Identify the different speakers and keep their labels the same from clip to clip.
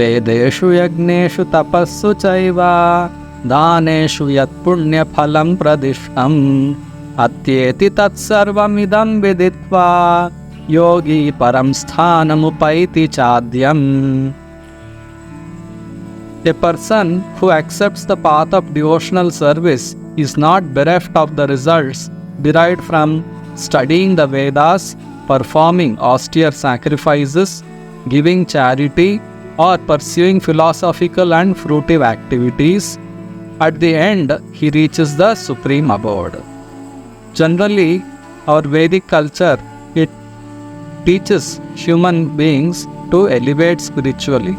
Speaker 1: Vedeshu yagneshu tapassu chaiva daneshu yat punya phalam pradishtam atyeti tat sarvam idam viditva yogi param sthanam upaiti chadyam. A person who accepts the path of devotional service is not bereft of the results derived from studying the Vedas, performing austere sacrifices, giving charity, or pursuing philosophical and fruitive activities. At the end, he reaches the supreme abode. Generally, our Vedic culture, it teaches human beings to elevate spiritually.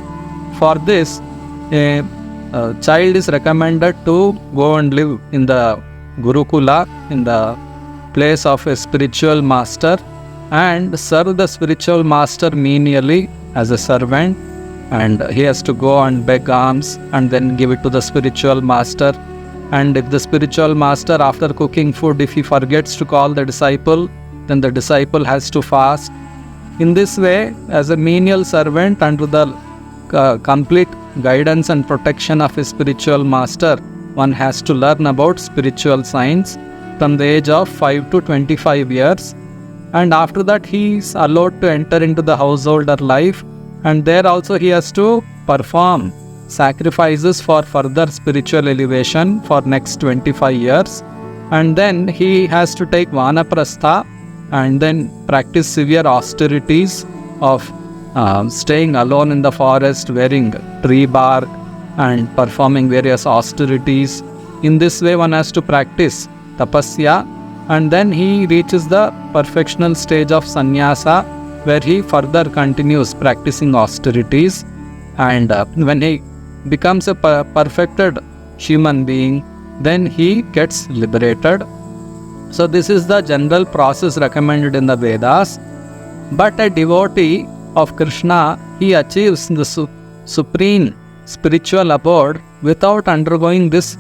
Speaker 1: For this, a child is recommended to go and live in the Gurukula, in the place of a spiritual master, and serve the spiritual master menially as a servant, and he has to go and beg alms and then give it to the spiritual master. And if the spiritual master, after cooking food, if he forgets to call the disciple, then the disciple has to fast. In this way, as a menial servant under the complete guidance and protection of a spiritual master, one has to learn about spiritual science from the age of 5 to 25 years. And after that, he is allowed to enter into the householder life, and there also he has to perform sacrifices for further spiritual elevation for next 25 years. And then he has to take vanaprastha and then practice severe austerities of staying alone in the forest, wearing tree bark and performing various austerities. In this way, one has to practice tapasya, and then he reaches the perfectional stage of sannyasa, where he further continues practicing austerities. And when he becomes a perfected human being, then he gets liberated. So this is the general process recommended in the Vedas. But a devotee of Krishna, he achieves the supreme spiritual abode without undergoing this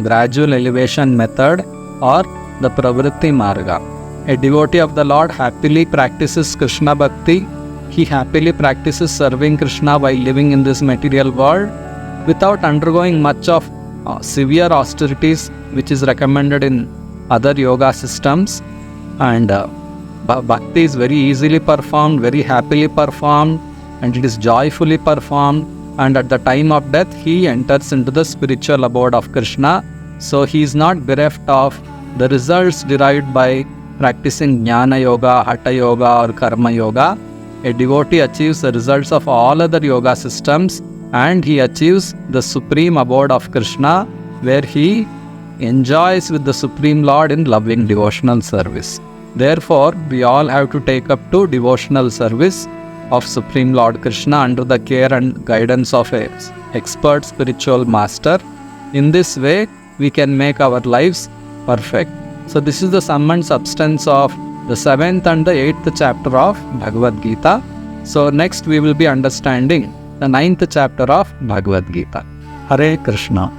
Speaker 1: gradual elevation method or the pravritti marga. A devotee of the Lord happily practices Krishna Bhakti. He happily practices serving Krishna while living in this material world without undergoing much of severe austerities, which is recommended in other yoga systems. And Bhakti is very easily performed, very happily performed, and it is joyfully performed. And at the time of death, he enters into the spiritual abode of Krishna. So he is not bereft of the results derived by practicing Jnana Yoga, Hatha Yoga or Karma Yoga. A devotee achieves the results of all other yoga systems, and he achieves the supreme abode of Krishna, where he enjoys with the Supreme Lord in loving devotional service. Therefore, we all have to take up to devotional service of Supreme Lord Krishna under the care and guidance of an expert spiritual master. In this way, we can make our lives perfect. So this is the sum and substance of the 7th and the 8th chapter of Bhagavad Gita. So next we will be understanding the 9th chapter of Bhagavad Gita. Hare Krishna.